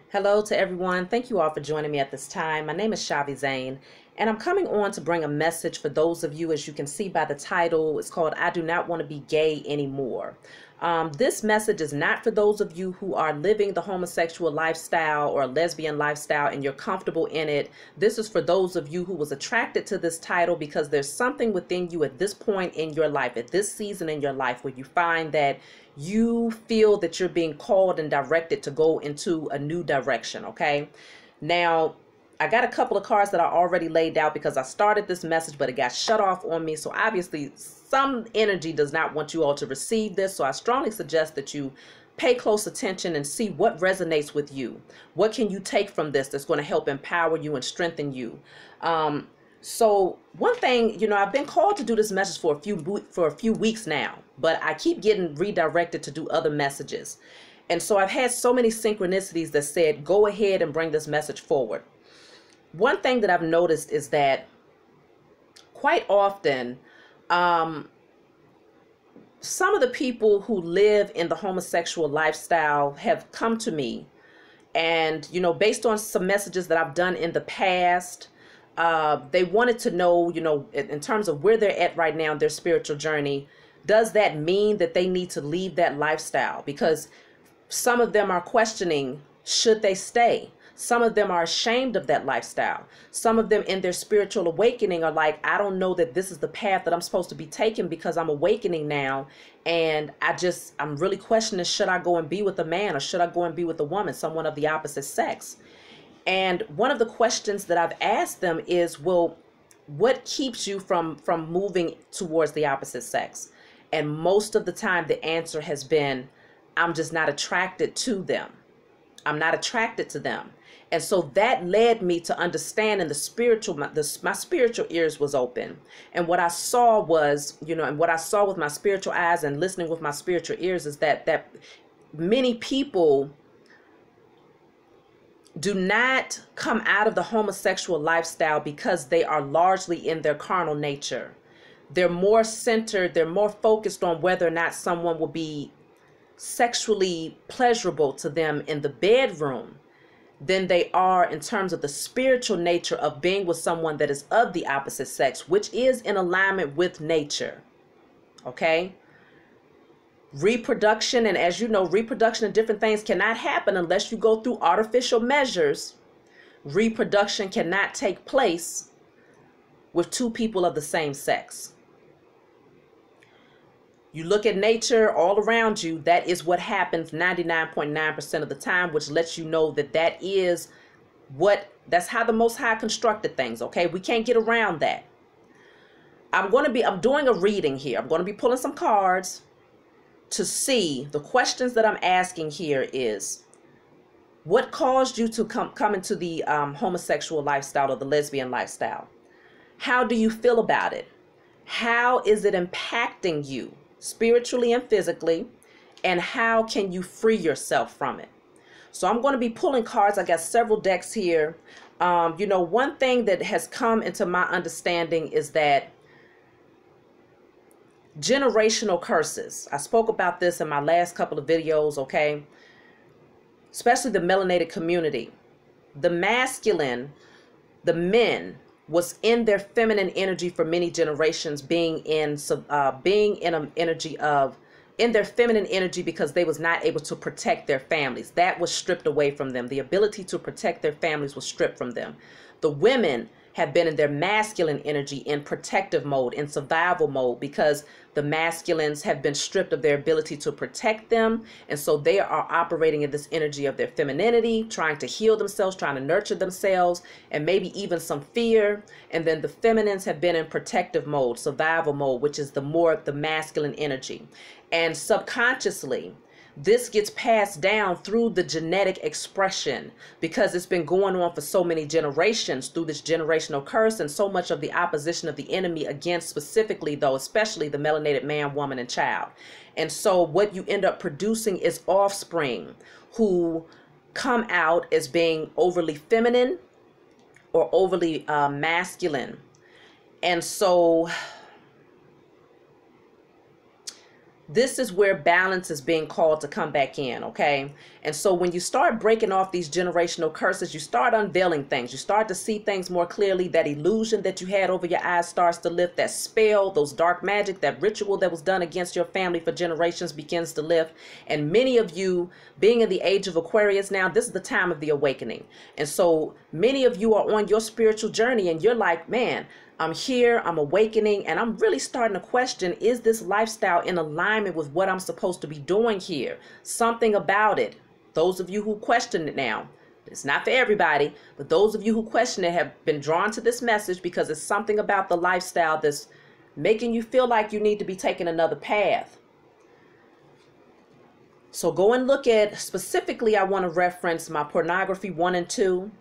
Hello to everyone. Thank you all for joining me at this time. My name is Shavi Zane, and I'm coming on to bring a message for those of you, as you can see by the title. It's called I Do Not Want to Be Gay Anymore. This message is not for those of you who are living the homosexual lifestyle or lesbian lifestyle and you're comfortable in it. This is for those of you who was attracted to this title because there's something within you at this point in your life, at this season in your life, where you find that you feel that you're being called and directed to go into a new direction. Okay. Now, I got a couple of cards that I already laid out because I started this message, but it got shut off on me. So obviously some energy does not want you all to receive this. So I strongly suggest that you pay close attention and see what resonates with you. What can you take from this that's going to help empower you and strengthen you? So one thing, I've been called to do this message for a few weeks now, but I keep getting redirected to do other messages. And so I've had so many synchronicities that said, go ahead and bring this message forward. One thing that I've noticed is that quite often, some of the people who live in the homosexual lifestyle have come to me and, based on some messages that I've done in the past, they wanted to know, in terms of where they're at right now in their spiritual journey, does that mean that they need to leave that lifestyle? Because some of them are questioning, should they stay? Some of them are ashamed of that lifestyle. Some of them in their spiritual awakening are like, I don't know that this is the path that I'm supposed to be taking because I'm awakening now. And I'm really questioning, should I go and be with a man or should I go and be with a woman, someone of the opposite sex? And one of the questions that I've asked them is, well, what keeps you from moving towards the opposite sex? And most of the time, the answer has been, I'm just not attracted to them. I'm not attracted to them. And so that led me to understand in my spiritual ears was open. And what I saw was, and what I saw with my spiritual eyes and listening with my spiritual ears is that many people do not come out of the homosexual lifestyle because they are largely in their carnal nature. They're more centered, they're more focused on whether or not someone will be sexually pleasurable to them in the bedroom than they are in terms of the spiritual nature of being with someone that is of the opposite sex, which is in alignment with nature. Okay? Reproduction, and as you know, reproduction and different things cannot happen unless you go through artificial measures. Reproduction cannot take place with two people of the same sex. You look at nature all around you, that is what happens 99.9% of the time, which lets you know that is that's how the Most High constructed things, okay? We can't get around that. I'm doing a reading here. I'm going to be pulling some cards to see the questions that I'm asking here is, what caused you to come into the homosexual lifestyle or the lesbian lifestyle? How do you feel about it? How is it impacting you spiritually and physically? And how can you free yourself from it? So I'm going to be pulling cards. I got several decks here. One thing that has come into my understanding is that generational curses. I spoke about this in my last couple of videos, okay? Especially the melanated community. The masculine, the men, was in their feminine energy for many generations, being in their feminine energy because they was not able to protect their families. That was stripped away from them. The ability to protect their families was stripped from them. The women have been in their masculine energy in protective mode, in survival mode, because the masculines have been stripped of their ability to protect them. And so they are operating in this energy of their femininity, trying to heal themselves, trying to nurture themselves, and maybe even some fear. And then the feminines have been in protective mode, survival mode, which is the masculine energy. And subconsciously, this gets passed down through the genetic expression because it's been going on for so many generations through this generational curse and so much of the opposition of the enemy against specifically, though, especially the melanated man, woman, and child. And so what you end up producing is offspring who come out as being overly feminine or overly masculine. And so this is where balance is being called to come back in, okay? And so when you start breaking off these generational curses, you start unveiling things. You start to see things more clearly. That illusion that you had over your eyes starts to lift. That spell, those dark magic, that ritual that was done against your family for generations begins to lift. And many of you, being in the age of Aquarius now, this is the time of the awakening. And so many of you are on your spiritual journey and you're like, man, I'm here, I'm awakening, and I'm really starting to question, is this lifestyle in alignment with what I'm supposed to be doing here? Something about it. Those of you who question it now, it's not for everybody, but those of you who question it have been drawn to this message because it's something about the lifestyle that's making you feel like you need to be taking another path. So go and look at, specifically, I want to reference my pornography 1 and 2.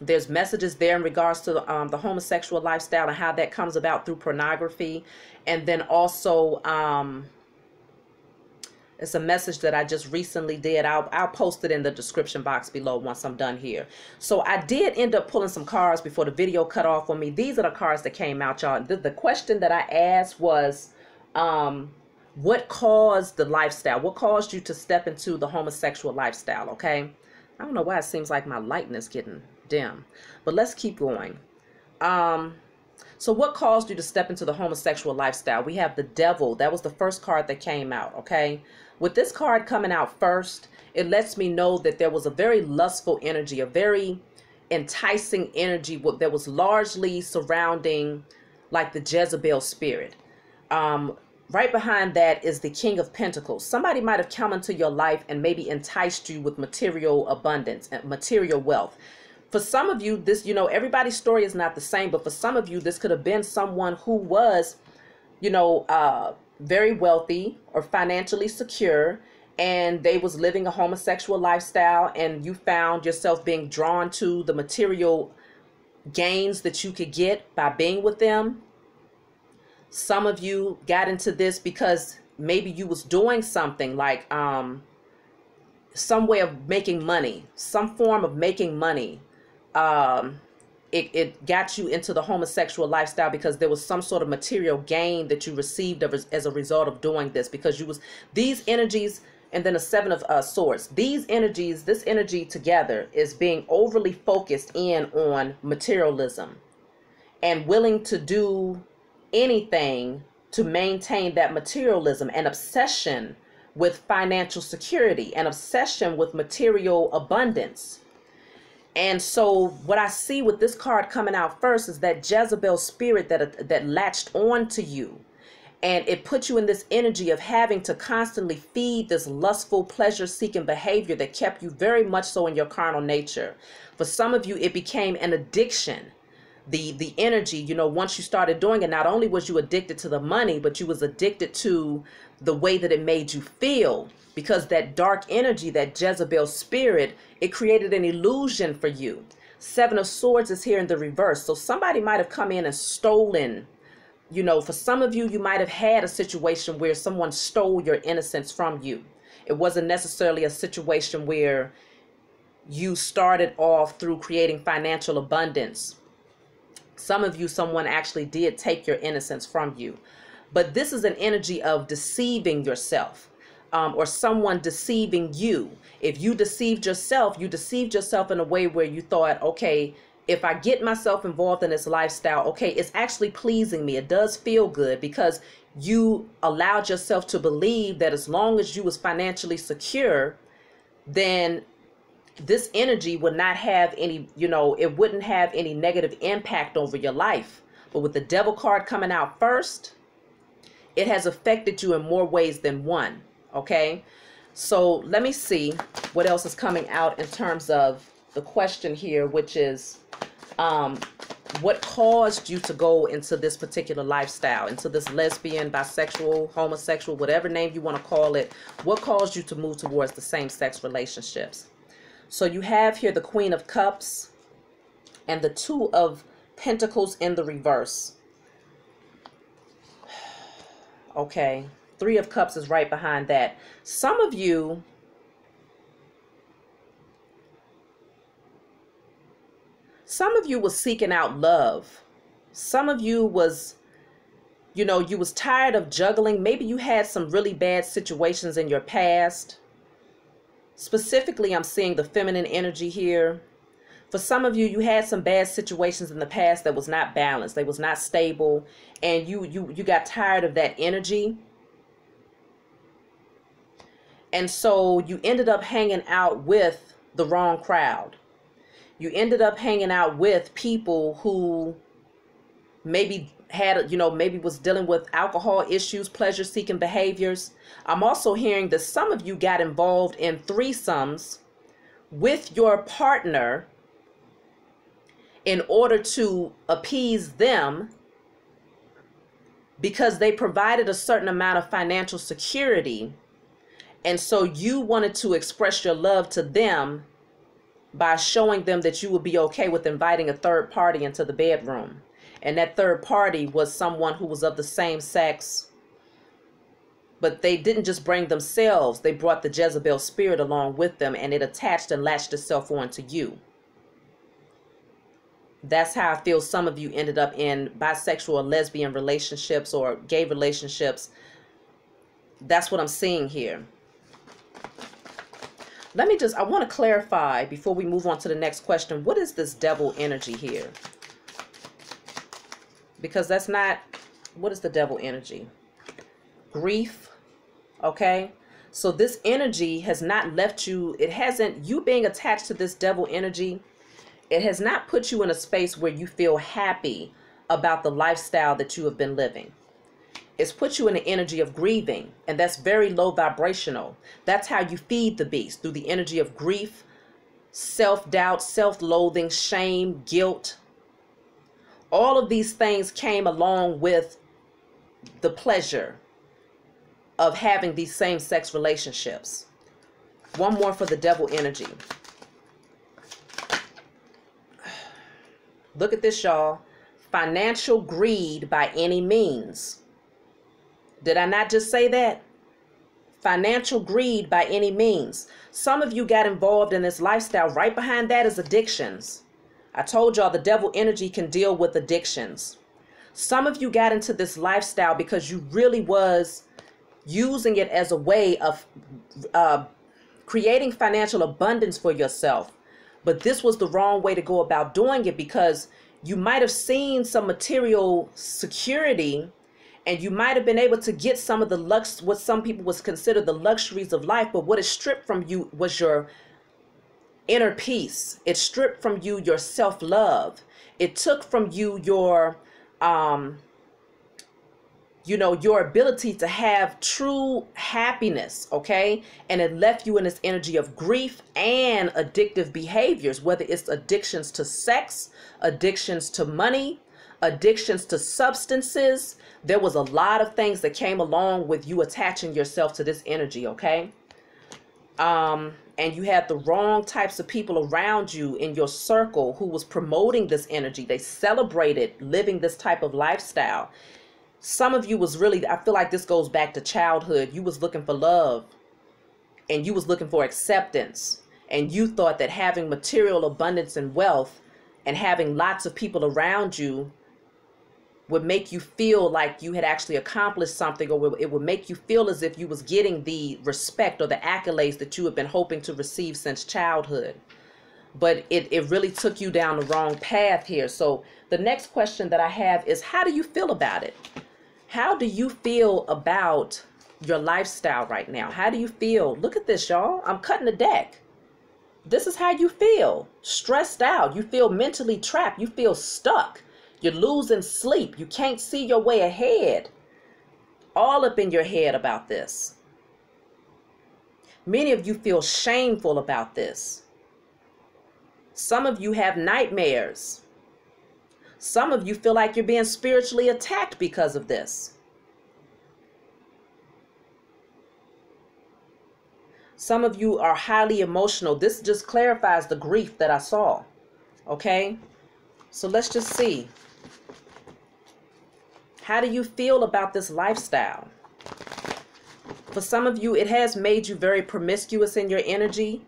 There's messages there in regards to the homosexual lifestyle and how that comes about through pornography. And then also, it's a message that I just recently did. I'll post it in the description box below once I'm done here. So I did end up pulling some cards before the video cut off on me. These are the cards that came out, y'all. The question that I asked was, what caused the lifestyle? What caused you to step into the homosexual lifestyle, okay? I don't know why it seems like my lighting is getting dim, but let's keep going. So what caused you to step into the homosexual lifestyle? We have the Devil. That was the first card that came out, okay? With this card coming out first, it lets me know that there was a very lustful energy, a very enticing energy that was largely surrounding like the Jezebel spirit. Right behind that is the King of Pentacles. Somebody might have come into your life and maybe enticed you with material abundance and material wealth. For some of you, this, you know, everybody's story is not the same, but for some of you, this could have been someone who was, you know, very wealthy or financially secure, and they was living a homosexual lifestyle, and you found yourself being drawn to the material gains that you could get by being with them. Some of you got into this because maybe you was doing something like some way of making money, some form of making money. It got you into the homosexual lifestyle because there was some sort of material gain that you received as a result of doing this, because you was these energies. And then a 7 of Swords. These energies, this energy together is being overly focused in on materialism and willing to do anything to maintain that materialism, and obsession with financial security, and obsession with material abundance. And so what I see with this card coming out first is that Jezebel spirit that latched on to you, and it put you in this energy of having to constantly feed this lustful, pleasure-seeking behavior that kept you very much so in your carnal nature. For some of you, it became an addiction. The energy, you know, once you started doing it, not only was you addicted to the money, but you was addicted to the way that it made you feel, because that dark energy, that Jezebel spirit, it created an illusion for you. 7 of Swords is here in the reverse. So somebody might have come in and stolen, you know, for some of you, you might have had a situation where someone stole your innocence from you. It wasn't necessarily a situation where you started off through creating financial abundance. Some of you, someone actually did take your innocence from you. But this is an energy of deceiving yourself, or someone deceiving you. If you deceived yourself in a way where you thought, okay, if I get myself involved in this lifestyle, okay, it's actually pleasing me. It does feel good, because you allowed yourself to believe that as long as you was financially secure, then this energy would not have any, you know, it wouldn't have any negative impact over your life. But with the Devil card coming out first, it has affected you in more ways than one. Okay, so let me see what else is coming out in terms of the question here, which is what caused you to go into this particular lifestyle, into this lesbian, bisexual, homosexual, whatever name you want to call it. What caused you to move towards the same-sex relationships? So you have here the Queen of Cups and the 2 of Pentacles in the reverse. Okay, 3 of Cups is right behind that. Some of you was seeking out love. Some of you was You know, you was tired of juggling. Maybe you had some really bad situations in your past. Specifically, I'm seeing the feminine energy here. For some of you, you had some bad situations in the past that was not balanced. They was not stable. And you got tired of that energy. And so you ended up hanging out with the wrong crowd. You ended up hanging out with people who maybe had, maybe was dealing with alcohol issues, pleasure-seeking behaviors. I'm also hearing that some of you got involved in threesomes with your partner in order to appease them because they provided a certain amount of financial security. And so you wanted to express your love to them by showing them that you would be okay with inviting a third party into the bedroom. And that third party was someone who was of the same sex. But they didn't just bring themselves, they brought the Jezebel spirit along with them, and it attached and latched itself onto you. That's how I feel some of you ended up in bisexual or lesbian relationships or gay relationships. That's what I'm seeing here. I want to clarify before we move on to the next question. What is this devil energy here? Because that's not, what is the devil energy? Grief, okay? So this energy has not left you, you being attached to this devil energy, it has not put you in a space where you feel happy about the lifestyle that you have been living. It's put you in the energy of grieving, and that's very low vibrational. That's how you feed the beast, through the energy of grief, self-doubt, self-loathing, shame, guilt. All of these things came along with the pleasure of having these same-sex relationships. One more for the devil energy. Look at this, y'all. Financial greed by any means. Did I not just say that? Financial greed by any means. Some of you got involved in this lifestyle. Right behind that is addictions. I told y'all the devil energy can deal with addictions. Some of you got into this lifestyle because you really was using it as a way of creating financial abundance for yourself. But this was the wrong way to go about doing it, because you might have seen some material security and you might have been able to get some of the what some people would consider the luxuries of life. But what is stripped from you was your inner peace. It stripped from you your self-love. It took from you your your ability to have true happiness, okay? And it left you in this energy of grief and addictive behaviors, whether it's addictions to sex, addictions to money, addictions to substances. There was a lot of things that came along with you attaching yourself to this energy, okay? And you had the wrong types of people around you in your circle who was promoting this energy. They celebrated living this type of lifestyle. Some of you was really, I feel like this goes back to childhood. You was looking for love and you was looking for acceptance. And you thought that having material abundance and wealth and having lots of people around you would make you feel like you had actually accomplished something, or it would make you feel as if you was getting the respect or the accolades that you had been hoping to receive since childhood. But it really took you down the wrong path here. So the next question that I have is, how do you feel about it? How do you feel about your lifestyle right now? How do you feel? Look at this, y'all. I'm cutting the deck. This is how you feel. Stressed out. You feel mentally trapped. You feel stuck. You're losing sleep. You can't see your way ahead. All up in your head about this. Many of you feel shameful about this. Some of you have nightmares. Some of you feel like you're being spiritually attacked because of this. Some of you are highly emotional. This just clarifies the grief that I saw. Okay? So let's just see. How do you feel about this lifestyle? For some of you, it has made you very promiscuous in your energy.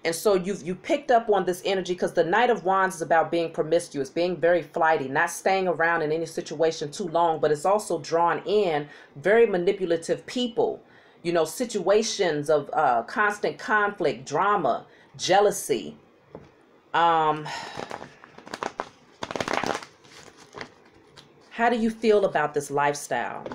And so you picked up on this energy because the Knight of Wands is about being promiscuous, being very flighty, not staying around in any situation too long, but it's also drawn in very manipulative people, you know, situations of constant conflict, drama, jealousy. How do you feel about this lifestyle?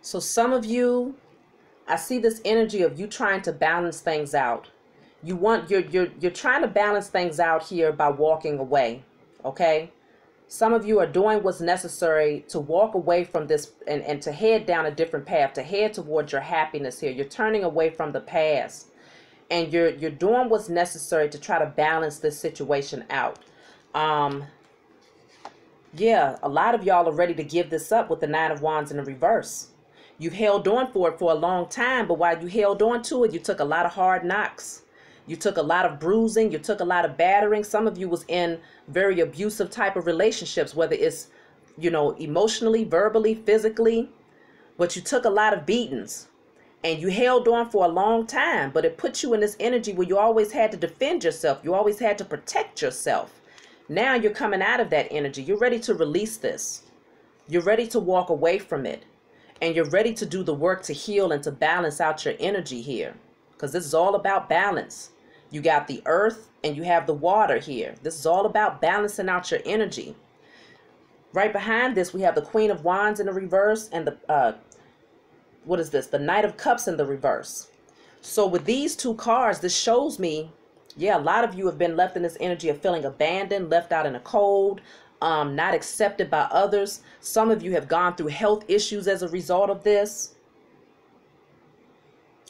So some of you, I see this energy of you trying to balance things out. You're trying to balance things out here by walking away, okay? Some of you are doing what's necessary to walk away from this and to head down a different path, to head towards your happiness here. You're turning away from the past, and you're doing what's necessary to try to balance this situation out. Yeah, a lot of y'all are ready to give this up with the Nine of Wands in the reverse. You held on for it for a long time, but while you held on to it, you took a lot of hard knocks. You took a lot of bruising. You took a lot of battering. Some of you was in very abusive type of relationships, whether it's, you know, emotionally, verbally, physically, but you took a lot of beatings and you held on for a long time, but it put you in this energy where you always had to defend yourself. You always had to protect yourself. Now you're coming out of that energy. You're ready to release this. You're ready to walk away from it. And you're ready to do the work to heal and to balance out your energy here. Because this is all about balance. You got the earth and you have the water here. This is all about balancing out your energy. Right behind this, we have the Queen of Wands in the reverse and the, what is this? The Knight of Cups in the reverse. So with these two cards, this shows me, yeah, a lot of you have been left in this energy of feeling abandoned, left out in the cold, not accepted by others. Some of you have gone through health issues as a result of this.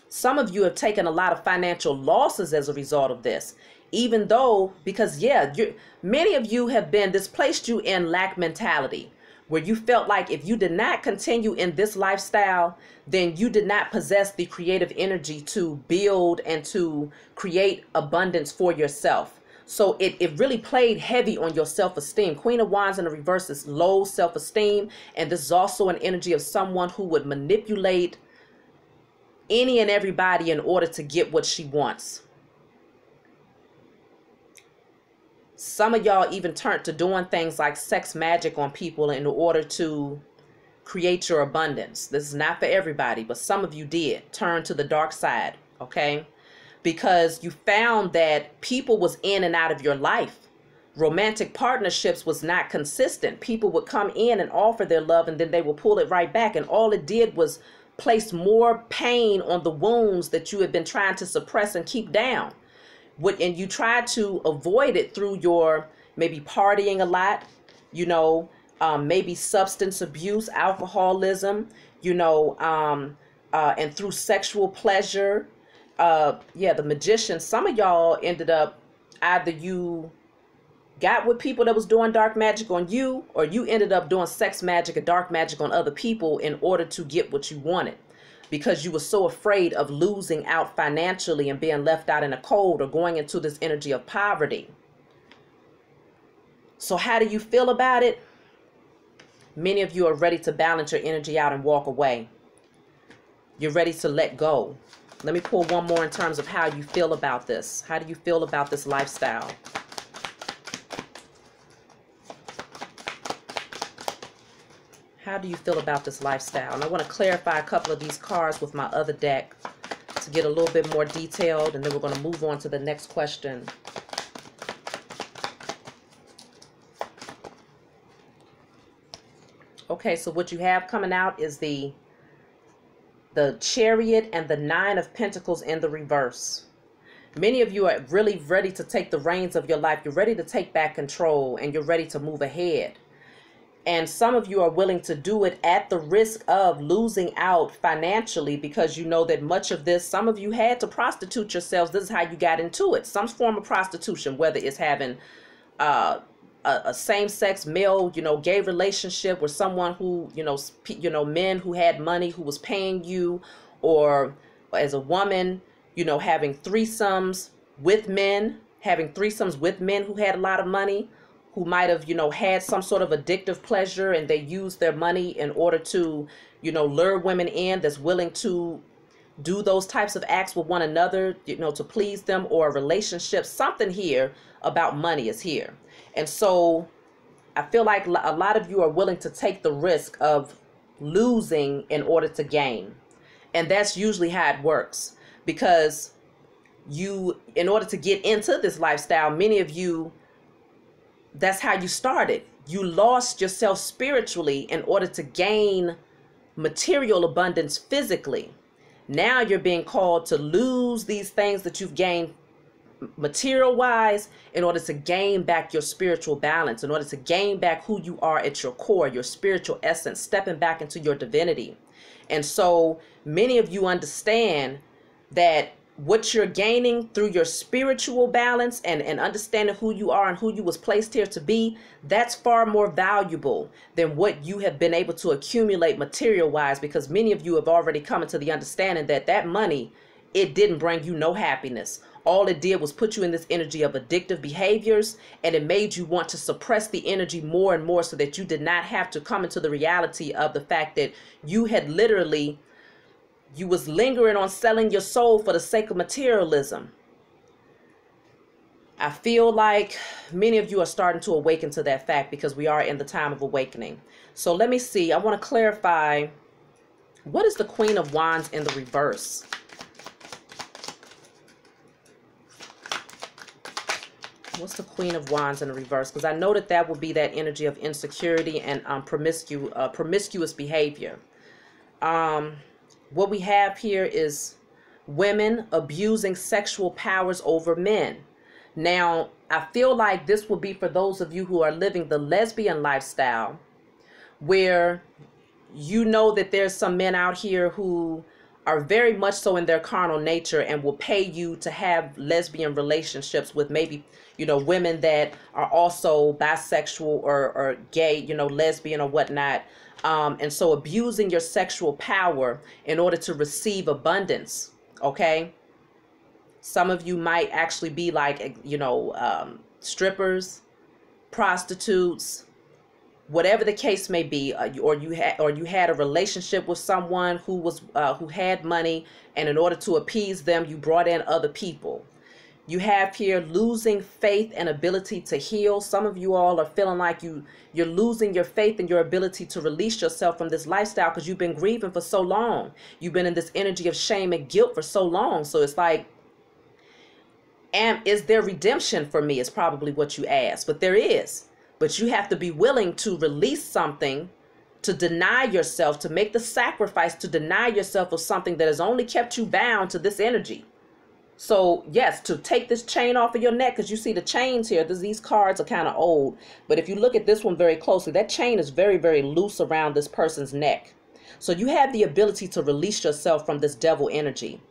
Some of you have taken a lot of financial losses as a result of this, even though, because yeah, many of you have been, this placed you in lack mentality, where you felt like if you did not continue in this lifestyle, then you did not possess the creative energy to build and to create abundance for yourself. So it really played heavy on your self-esteem. Queen of Wands in the reverse is low self-esteem. And this is also an energy of someone who would manipulate any and everybody in order to get what she wants. Some of y'all even turned to doing things like sex magic on people in order to create your abundance. This is not for everybody, but some of you did turn to the dark side, okay? Because you found that people was in and out of your life. Romantic partnerships was not consistent. People would come in and offer their love and then they would pull it right back. And all it did was place more pain on the wounds that you had been trying to suppress and keep down. And you tried to avoid it through your maybe partying a lot, you know, maybe substance abuse, alcoholism, you know, and through sexual pleasure. Yeah, the Magician, some of y'all ended up, either you got with people that was doing dark magic on you, or you ended up doing sex magic and dark magic on other people in order to get what you wanted, because you were so afraid of losing out financially and being left out in the cold or going into this energy of poverty. So how do you feel about it? Many of you are ready to balance your energy out and walk away. You're ready to let go. Let me pull one more in terms of how you feel about this. How do you feel about this lifestyle? How do you feel about this lifestyle? And I want to clarify a couple of these cards with my other deck to get a little bit more detailed, and then we're going to move on to the next question. Okay, so what you have coming out is the Chariot and the Nine of Pentacles in the reverse. Many of you are really ready to take the reins of your life. You're ready to take back control and you're ready to move ahead. And some of you are willing to do it at the risk of losing out financially, because you know that much of this, some of you had to prostitute yourselves. This is how you got into it. Some form of prostitution, whether it's having a same-sex male, you know, gay relationship with someone who, you know, men who had money who was paying you, or as a woman, having threesomes with men, who had a lot of money, who might have, had some sort of addictive pleasure, and they use their money in order to, lure women in that's willing to do those types of acts with one another, to please them, or a relationship. Something here about money is here. And so I feel like a lot of you are willing to take the risk of losing in order to gain. And that's usually how it works, because in order to get into this lifestyle, many of you, that's how you started. You lost yourself spiritually in order to gain material abundance physically. Now you're being called to lose these things that you've gained material wise in order to gain back your spiritual balance, in order to gain back who you are at your core, your spiritual essence, stepping back into your divinity. And so many of you understand that what you're gaining through your spiritual balance and understanding who you are and who you was placed here to be, that's far more valuable than what you have been able to accumulate material wise, because many of you have already come into the understanding that that money, it didn't bring you no happiness. All it did was put you in this energy of addictive behaviors, and it made you want to suppress the energy more and more, so that you did not have to come into the reality of the fact that you had literally, you was lingering on selling your soul for the sake of materialism. I feel like many of you are starting to awaken to that fact, because we are in the time of awakening. So let me see. I want to clarify, what is the Queen of Wands in the reverse? What's the Queen of Wands in the reverse? Because I know that that will be that energy of insecurity and promiscuous behavior. What we have here is women abusing sexual powers over men. Now, I feel like this will be for those of you who are living the lesbian lifestyle, where you know that there's some men out here who are very much so in their carnal nature and will pay you to have lesbian relationships with maybe, women that are also bisexual or gay, lesbian or whatnot. And so abusing your sexual power in order to receive abundance. Okay. Some of you might actually be like, strippers, prostitutes, whatever the case may be, or you had a relationship with someone who had money, and in order to appease them, you brought in other people. You have here losing faith and ability to heal. Some of you all are feeling like you're losing your faith and your ability to release yourself from this lifestyle, because you've been grieving for so long. You've been in this energy of shame and guilt for so long. So it's like, is there redemption for me? Is probably what you ask. But there is. But you have to be willing to release something, to deny yourself, to make the sacrifice, to deny yourself of something that has only kept you bound to this energy. So yes, to take this chain off of your neck, because you see the chains here, these cards are kind of old. But if you look at this one very closely, that chain is very, very loose around this person's neck. So you have the ability to release yourself from this devil energy.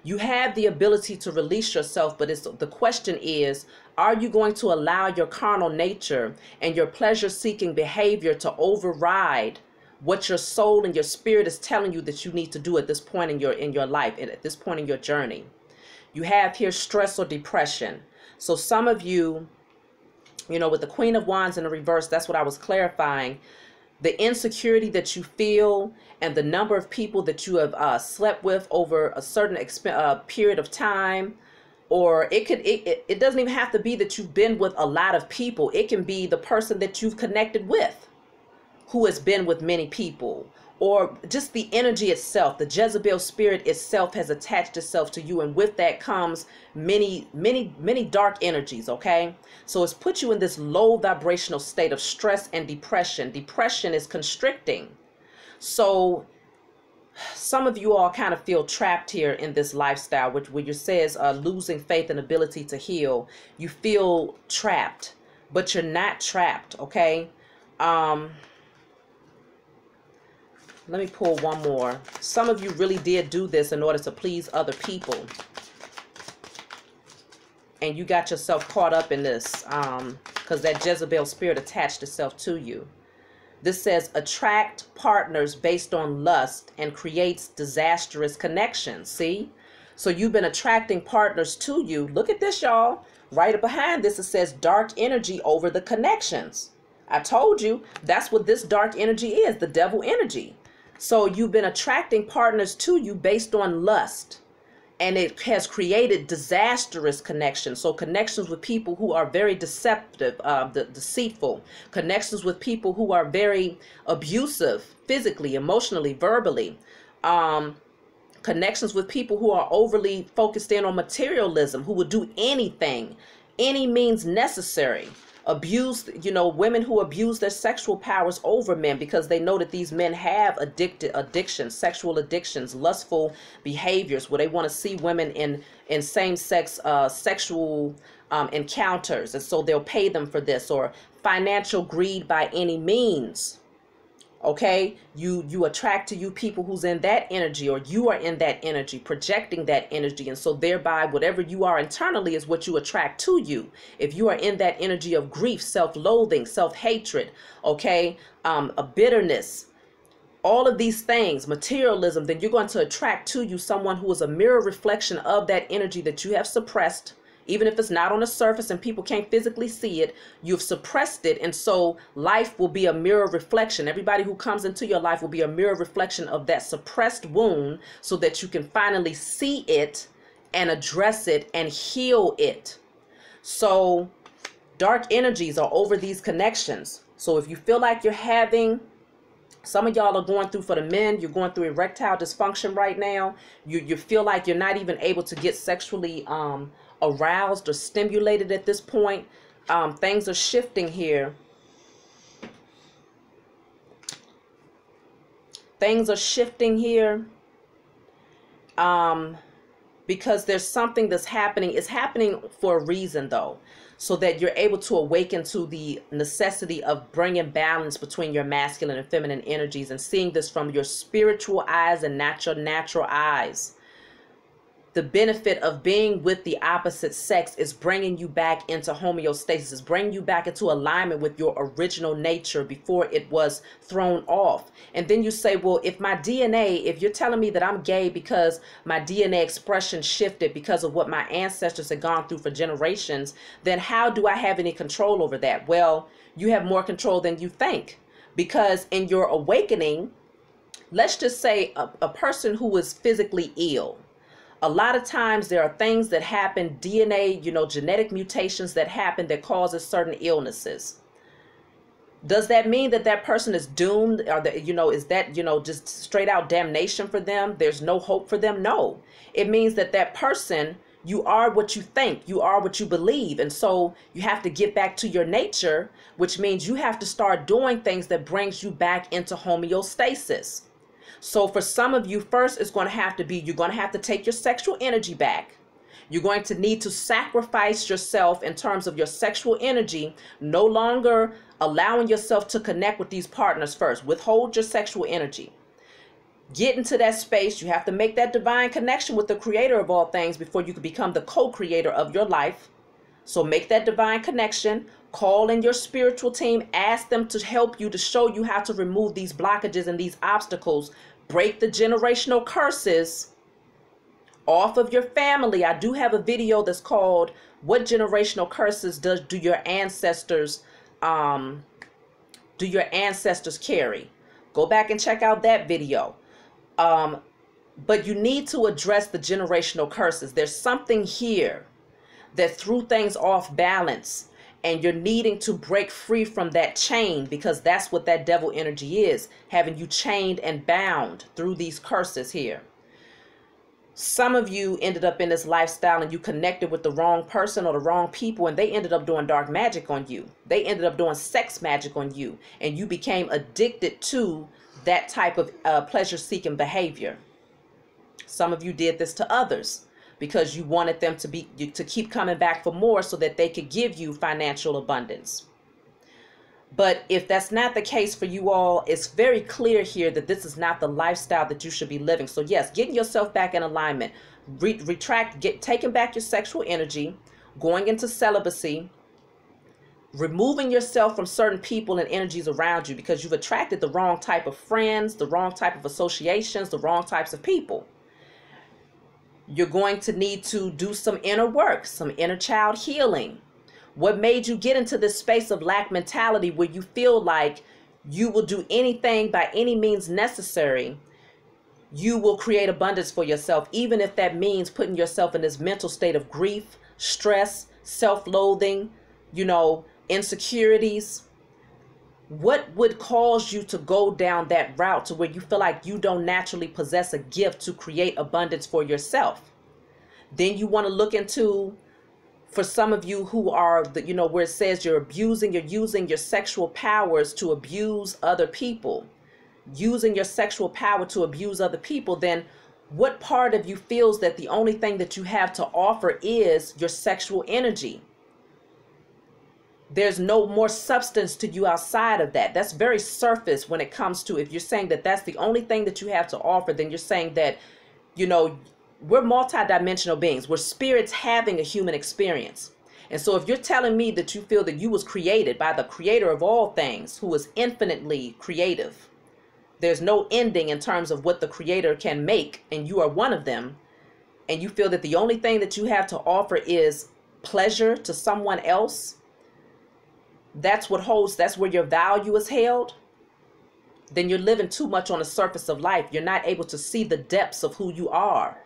You have the ability to release yourself, but the question is, are you going to allow your carnal nature and your pleasure-seeking behavior to override what your soul and your spirit is telling you that you need to do at this point in your life and at this point in your journey? You have here stress or depression. So some of you, with the Queen of Wands in the reverse, that's what I was clarifying. The insecurity that you feel and the number of people that you have slept with over a certain period of time, or it doesn't even have to be that you've been with a lot of people. It can be the person that you've connected with who has been with many people, or just the energy itself. The Jezebel spirit itself has attached itself to you, and with that comes many, many, many dark energies, okay? So it's put you in this low vibrational state of stress and depression. Depression is constricting. So some of you all kind of feel trapped here in this lifestyle, which where you says losing faith and ability to heal. You feel trapped, but you're not trapped, okay? Let me pull one more. Some of you really did do this in order to please other people, and you got yourself caught up in this because that Jezebel spirit attached itself to you. This says attract partners based on lust and creates disastrous connections. See? So you've been attracting partners to you. Look at this, y'all. Right behind this, it says dark energy over the connections. I told you that's what this dark energy is, the devil energy. So you've been attracting partners to you based on lust. And it has created disastrous connections. So connections with people who are very deceptive, deceitful. Connections with people who are very abusive, physically, emotionally, verbally. Connections with people who are overly focused in on materialism, who would do anything, any means necessary. Abuse, women who abuse their sexual powers over men because they know that these men have addictions, sexual addictions, lustful behaviors, where they want to see women in same-sex sexual encounters, and so they'll pay them for this, or financial greed by any means. Okay, you attract to you people who's in that energy, or you are in that energy, projecting that energy, and so thereby whatever you are internally is what you attract to you. If you are in that energy of grief, self-loathing, self-hatred, okay, a bitterness, all of these things, materialism, then you're going to attract to you someone who is a mirror reflection of that energy that you have suppressed. Even if it's not on the surface and people can't physically see it, you've suppressed it. And so life will be a mirror reflection. Everybody who comes into your life will be a mirror reflection of that suppressed wound, so that you can finally see it and address it and heal it. So dark energies are over these connections. So if you feel like you're having, some of y'all are going through, for the men, you're going through erectile dysfunction right now. You feel like you're not even able to get sexually aroused or stimulated at this point. Things are shifting here. Things are shifting here because there's something that's happening. It's happening for a reason, though, so that you're able to awaken to the necessity of bringing balance between your masculine and feminine energies, and seeing this from your spiritual eyes and not your natural eyes. The benefit of being with the opposite sex is bringing you back into homeostasis, is bringing you back into alignment with your original nature before it was thrown off. And then you say, well, if my DNA, if you're telling me that I'm gay because my DNA expression shifted because of what my ancestors had gone through for generations, then how do I have any control over that? Well, you have more control than you think, because in your awakening, let's just say a person who is physically ill. A lot of times there are things that happen, DNA, genetic mutations that happen that causes certain illnesses. Does that mean that that person is doomed? Or that, is that, just straight out damnation for them? There's no hope for them? No. It means that that person, you are what you think, you are what you believe. And so you have to get back to your nature, which means you have to start doing things that brings you back into homeostasis. So for some of you, first, it's going to have to be, you're going to have to take your sexual energy back. You're going to need to sacrifice yourself in terms of your sexual energy, no longer allowing yourself to connect with these partners first. Withhold your sexual energy. Get into that space. You have to make that divine connection with the creator of all things before you can become the co-creator of your life. So make that divine connection. Call in your spiritual team. Ask them to help you, to show you how to remove these blockages and these obstacles. Break the generational curses off of your family. I do have a video that's called "What Generational Curses Do Your Ancestors Carry?" Go back and check out that video. But you need to address the generational curses. There's something here that threw things off balance, and you're needing to break free from that chain, because that's what that devil energy is, having you chained and bound through these curses here. Some of you ended up in this lifestyle and you connected with the wrong person or the wrong people, and they ended up doing dark magic on you. They ended up doing sex magic on you, and you became addicted to that type of pleasure-seeking behavior. Some of you did this to others because you wanted them to keep coming back for more so that they could give you financial abundance. But if that's not the case for you all, it's very clear here that this is not the lifestyle that you should be living. So yes, getting yourself back in alignment, taking back your sexual energy, going into celibacy, removing yourself from certain people and energies around you because you've attracted the wrong type of friends, the wrong type of associations, the wrong types of people. You're going to need to do some inner work, some inner child healing. What made you get into this space of lack mentality where you feel like you will do anything by any means necessary? You will create abundance for yourself, even if that means putting yourself in this mental state of grief, stress, self-loathing, insecurities. What would cause you to go down that route to where you feel like you don't naturally possess a gift to create abundance for yourself? Then you want to look into, for some of you who are, where it says you're using your sexual powers to abuse other people, using your sexual power to abuse other people, then what part of you feels that the only thing that you have to offer is your sexual energy? There's no more substance to you outside of that. That's very surface when it comes to, if you're saying that that's the only thing that you have to offer, then you're saying that, we're multidimensional beings. We're spirits having a human experience. And so if you're telling me that you feel that you was created by the creator of all things, who is infinitely creative, there's no ending in terms of what the creator can make, and you are one of them, and you feel that the only thing that you have to offer is pleasure to someone else, that's where your value is held, then you're living too much on the surface of life. You're not able to see the depths of who you are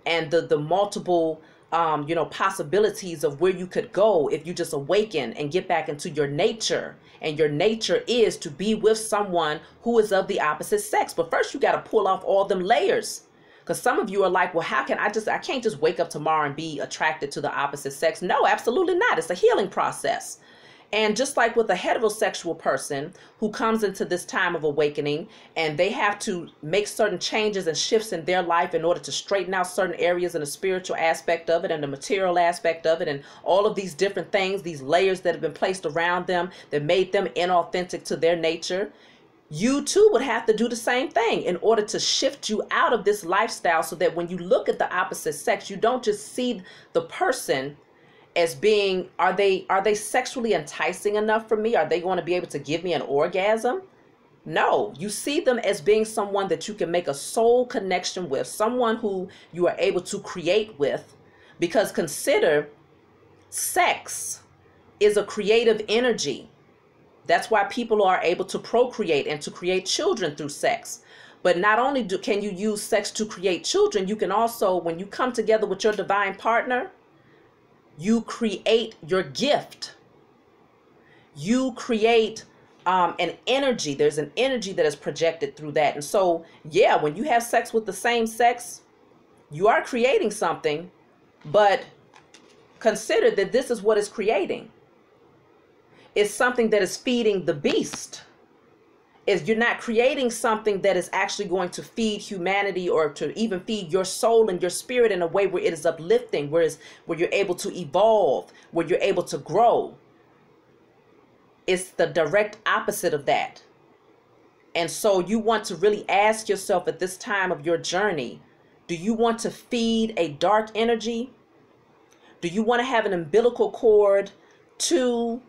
and the multiple possibilities of where you could go if you just awaken and get back into your nature. And your nature is to be with someone who is of the opposite sex. But first you got to pull off all them layers. Because some of you are like, well, how can I can't just wake up tomorrow and be attracted to the opposite sex. No, absolutely not. It's a healing process. And just like with a heterosexual person who comes into this time of awakening and they have to make certain changes and shifts in their life in order to straighten out certain areas in the spiritual aspect of it and the material aspect of it and all of these different things, these layers that have been placed around them that made them inauthentic to their nature, you too would have to do the same thing in order to shift you out of this lifestyle so that when you look at the opposite sex, you don't just see the person as being, are they sexually enticing enough for me? Are they going to be able to give me an orgasm? No, you see them as being someone that you can make a soul connection with, someone who you are able to create with, because consider sex is a creative energy. That's why people are able to procreate and to create children through sex. But not only can you use sex to create children, you can also, when you come together with your divine partner, you create your gift. You create an energy. There's an energy that is projected through that. And so, yeah, when you have sex with the same sex, you are creating something, but consider that this is what it's creating. It's something that is feeding the beast. You're not creating something that is actually going to feed humanity or to even feed your soul and your spirit in a way where it is uplifting, where you're able to evolve, where you're able to grow. It's the direct opposite of that. And so you want to really ask yourself at this time of your journey, do you want to feed a dark energy? Do you want to have an umbilical cord to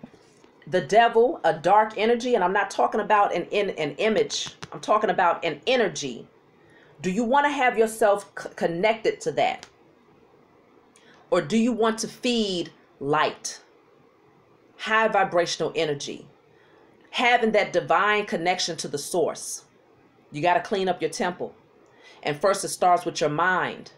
the devil, a dark energy? And I'm not talking about an image. I'm talking about an energy. Do you want to have yourself connected to that? Or do you want to feed light, high vibrational energy, having that divine connection to the source? You got to clean up your temple. And first it starts with your mind.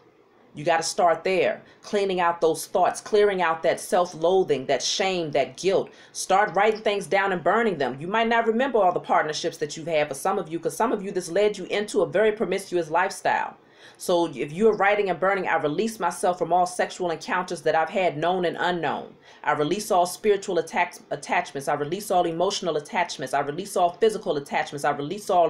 You got to start there, cleaning out those thoughts, clearing out that self-loathing, that shame, that guilt. Start writing things down and burning them. You might not remember all the partnerships that you've had for some of you, because some of you, this led you into a very promiscuous lifestyle. So if you're writing and burning, I release myself from all sexual encounters that I've had, known and unknown. I release all spiritual attachments. I release all emotional attachments. I release all physical attachments. I release all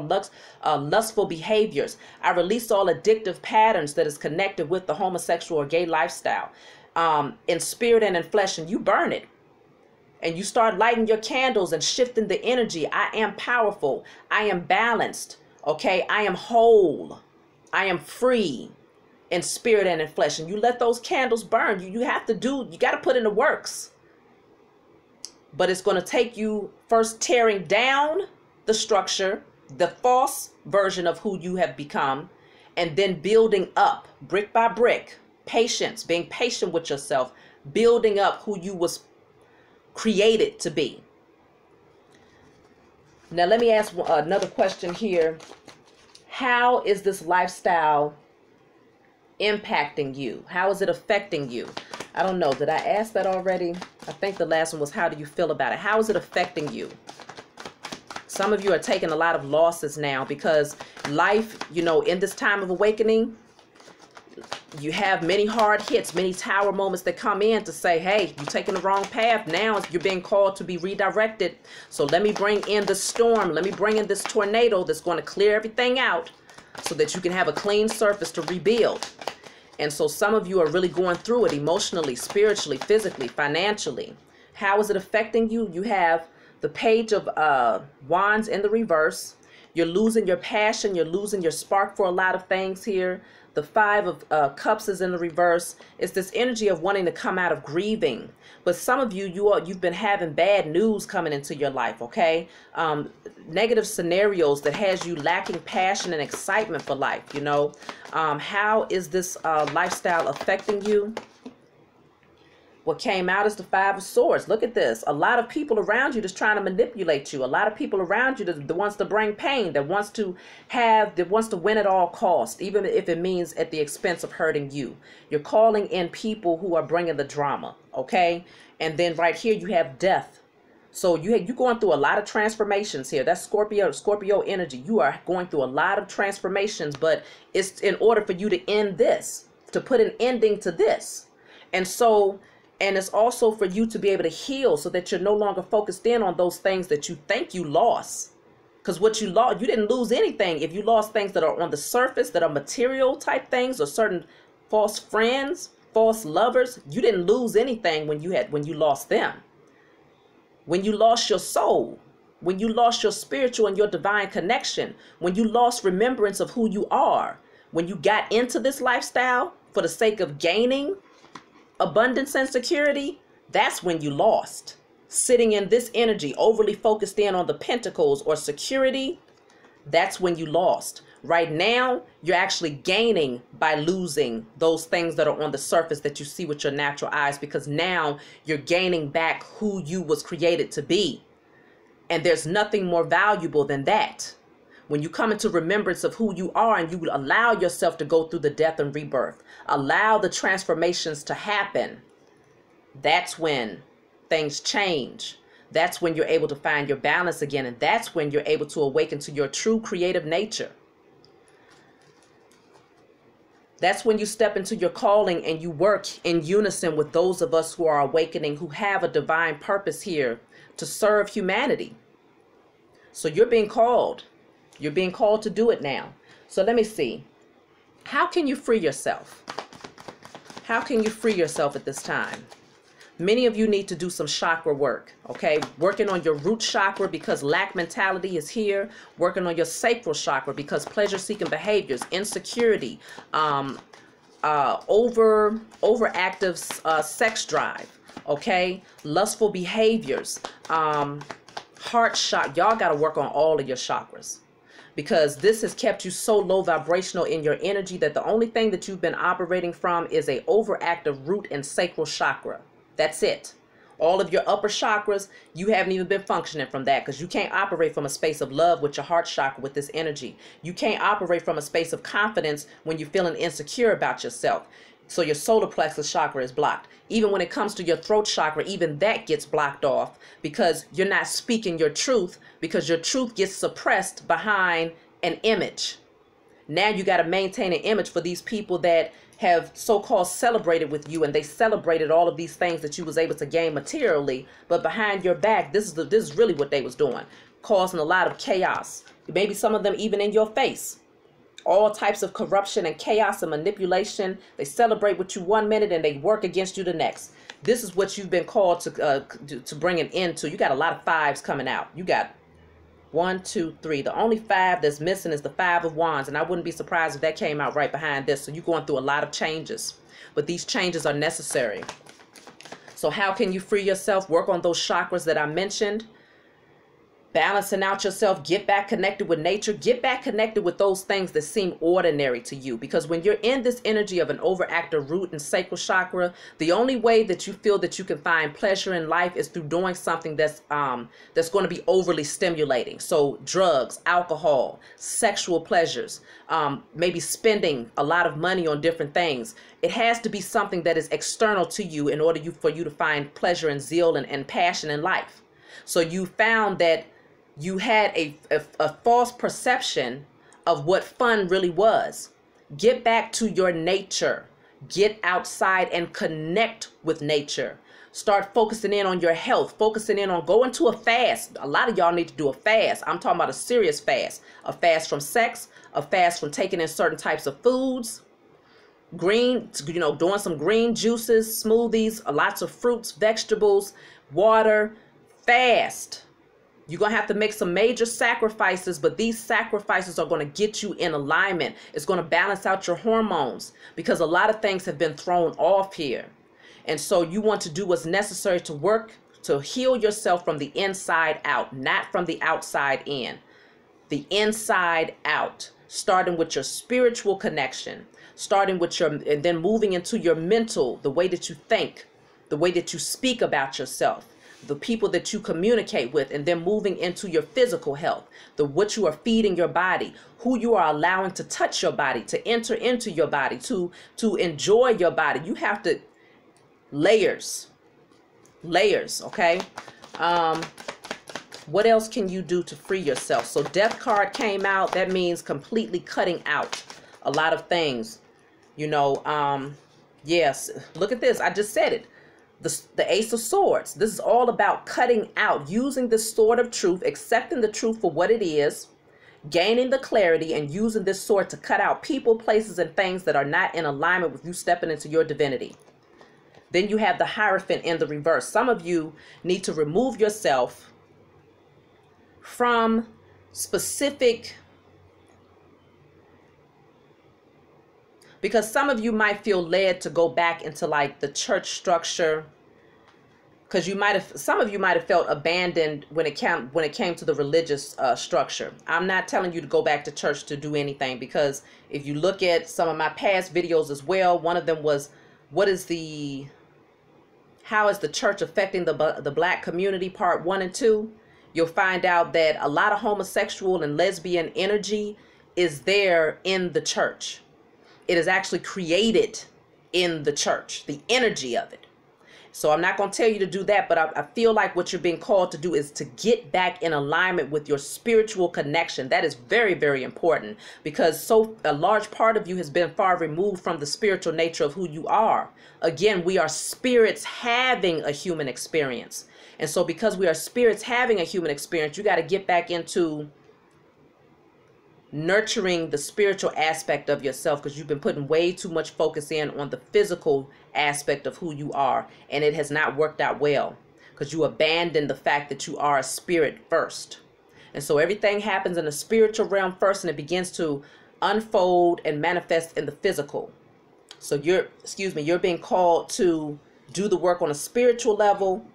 lustful behaviors. I release all addictive patterns that is connected with the homosexual or gay lifestyle, in spirit and in flesh, and you burn it. And you start lighting your candles and shifting the energy. I am powerful. I am balanced. Okay, I am whole. I am free in spirit and in flesh. And you let those candles burn. You got to put in the works. But it's going to take you first tearing down the structure, the false version of who you have become, and then building up brick by brick. Patience, being patient with yourself, building up who you was created to be. Now let me ask another question here. How is this lifestyle impacting you? How is it affecting you? I don't know. Did I ask that already? I think the last one was, how do you feel about it? How is it affecting you? Some of you are taking a lot of losses now because life, you know, in this time of awakening, you have many hard hits, many tower moments that come in to say, hey, you're taking the wrong path. Now you're being called to be redirected. So let me bring in the storm. Let me bring in this tornado that's going to clear everything out so that you can have a clean surface to rebuild. And so some of you are really going through it emotionally, spiritually, physically, financially. How is it affecting you? You have the Page of Wands in the reverse. You're losing your passion. You're losing your spark for a lot of things here. The Five of Cups is in the reverse. It's this energy of wanting to come out of grieving. But some of you, you've been having bad news coming into your life, okay? Negative scenarios that has you lacking passion and excitement for life, you know? How is this lifestyle affecting you? What came out is the Five of Swords. Look at this. A lot of people around you that's trying to manipulate you. A lot of people around you that wants to bring pain, that wants to win at all costs, even if it means at the expense of hurting you. You're calling in people who are bringing the drama, okay? And then right here you have death. So you're going through a lot of transformations here. That's Scorpio energy. You are going through a lot of transformations, but it's in order for you to end this, to put an ending to this. And it's also for you to be able to heal so that you're no longer focused in on those things that you think you lost. Because what you lost, you didn't lose anything. If you lost things that are on the surface, that are material type things, or certain false friends, false lovers, you didn't lose anything when you lost them. When you lost your soul, when you lost your spiritual and your divine connection, when you lost remembrance of who you are, when you got into this lifestyle for the sake of gaining abundance and security, that's when you lost. Sitting in this energy, overly focused in on the pentacles or security, that's when you lost. Right now, you're actually gaining by losing those things that are on the surface that you see with your natural eyes, because now you're gaining back who you was created to be. And there's nothing more valuable than that. When you come into remembrance of who you are and you allow yourself to go through the death and rebirth, allow the transformations to happen, that's when things change. That's when you're able to find your balance again. And that's when you're able to awaken to your true creative nature. That's when you step into your calling and you work in unison with those of us who are awakening, who have a divine purpose here to serve humanity. So you're being called. You're being called to do it now. So let me see. How can you free yourself? How can you free yourself at this time? Many of you need to do some chakra work, okay? Working on your root chakra because lack mentality is here. Working on your sacral chakra because pleasure-seeking behaviors, insecurity, overactive sex drive, okay? Lustful behaviors, heart chakra. Y'all got to work on all of your chakras, because this has kept you so low vibrational in your energy that the only thing that you've been operating from is a overactive root and sacral chakra. That's it. All of your upper chakras, you haven't even been functioning from that, because you can't operate from a space of love with your heart chakra with this energy. You can't operate from a space of confidence when you're feeling insecure about yourself. So your solar plexus chakra is blocked. Even when it comes to your throat chakra, even that gets blocked off because you're not speaking your truth, because your truth gets suppressed behind an image. Now you got to maintain an image for these people that have so-called celebrated with you, and they celebrated all of these things that you was able to gain materially, but behind your back, this is really what they was doing, causing a lot of chaos. Maybe some of them even in your face. All types of corruption and chaos and manipulation. They celebrate with you one minute and they work against you the next. This is what you've been called to bring an end to. You got a lot of fives coming out. You got 1, 2, 3. The only 5 that's missing is the Five of Wands, and I wouldn't be surprised if that came out right behind this. So you're going through a lot of changes, but these changes are necessary. So how can you free yourself? Work on those chakras that I mentioned. balancing out yourself, get back connected with nature, get back connected with those things that seem ordinary to you. Because when you're in this energy of an overactive root and sacral chakra, the only way that you feel that you can find pleasure in life is through doing something that's going to be overly stimulating. So drugs, alcohol, sexual pleasures, maybe spending a lot of money on different things. It has to be something that is external to you in order for you to find pleasure and zeal and passion in life. So you found that you had a false perception of what fun really was. Get back to your nature. Get outside and connect with nature. Start focusing in on your health, focusing in on going to a fast. A lot of y'all need to do a fast. I'm talking about a serious fast. A fast from sex, a fast from taking in certain types of foods, doing some green juices, smoothies, lots of fruits, vegetables, water. Fast. You're going to have to make some major sacrifices, but these sacrifices are going to get you in alignment. It's going to balance out your hormones because a lot of things have been thrown off here. And so you want to do what's necessary to work to heal yourself from the inside out, not from the outside in. The inside out, starting with your spiritual connection, starting with and then moving into your mental, the way that you think, the way that you speak about yourself, the people that you communicate with, and then moving into your physical health, what you are feeding your body, who you are allowing to touch your body, to enter into your body, to enjoy your body. You have to layers, okay? What else can you do to free yourself? So Death card came out. That means completely cutting out a lot of things. Yes, look at this. I just said it. The Ace of Swords. This is all about cutting out, using the sword of truth, accepting the truth for what it is, gaining the clarity, and using this sword to cut out people, places, and things that are not in alignment with you stepping into your divinity. Then you have the Hierophant in the reverse. Some of you need to remove yourself from specific, because some of you might feel led to go back into like the church structure, because some of you might have felt abandoned when it came to the religious structure. I'm not telling you to go back to church to do anything, because if you look at some of my past videos as well, one of them was, how is the church affecting the black community, part 1 and 2. You'll find out that a lot of homosexual and lesbian energy is there in the church. It is actually created in the church, the energy of it. So I'm not going to tell you to do that, but I feel like what you're being called to do is to get back in alignment with your spiritual connection. That is very, very important, because a large part of you has been far removed from the spiritual nature of who you are. Again, we are spirits having a human experience. And so because we are spirits having a human experience, you got to get back into nurturing the spiritual aspect of yourself, because you've been putting way too much focus on the physical aspect of who you are, and it has not worked out well, because you abandon the fact that you are a spirit first. And so everything happens in the spiritual realm first, and it begins to unfold and manifest in the physical. So you're being called to do the work on a spiritual level,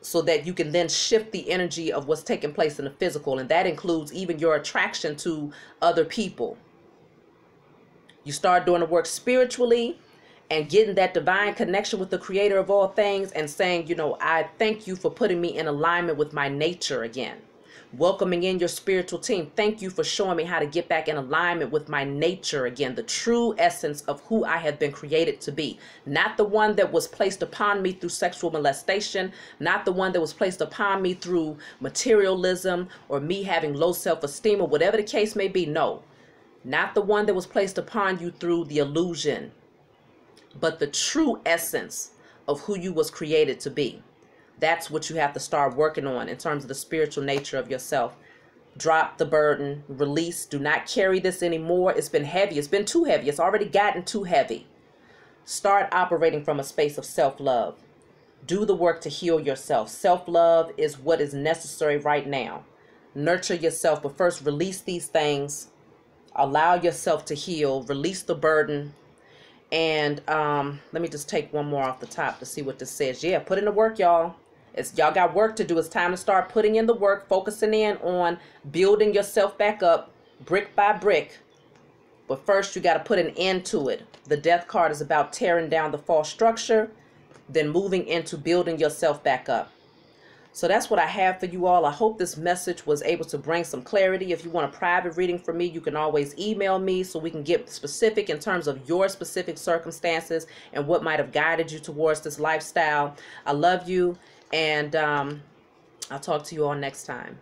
so that you can then shift the energy of what's taking place in the physical. And that includes even your attraction to other people. You start doing the work spiritually and getting that divine connection with the creator of all things, and saying, I thank you for putting me in alignment with my nature again. Welcoming in your spiritual team. Thank you for showing me how to get back in alignment with my nature again, the true essence of who I have been created to be. Not the one that was placed upon me through sexual molestation, not the one that was placed upon me through materialism or me having low self-esteem or whatever the case may be. No, not the one that was placed upon you through the illusion, but the true essence of who you was created to be. That's what you have to start working on in terms of the spiritual nature of yourself. Drop the burden, release, do not carry this anymore. It's been heavy. It's been too heavy. It's already gotten too heavy. Start operating from a space of self-love. Do the work to heal yourself. Self-love is what is necessary right now. Nurture yourself, but first release these things. Allow yourself to heal. Release the burden. And let me just take one more off the top to see what this says. Yeah, put in the work, y'all. Y'all got work to do. It's time to start putting in the work, focusing in on building yourself back up brick by brick. But first, you got to put an end to it. The Death card is about tearing down the false structure, then moving into building yourself back up. So that's what I have for you all. I hope this message was able to bring some clarity. If you want a private reading from me, you can always email me so we can get specific in terms of your specific circumstances and what might have guided you towards this lifestyle. I love you, and I'll talk to you all next time.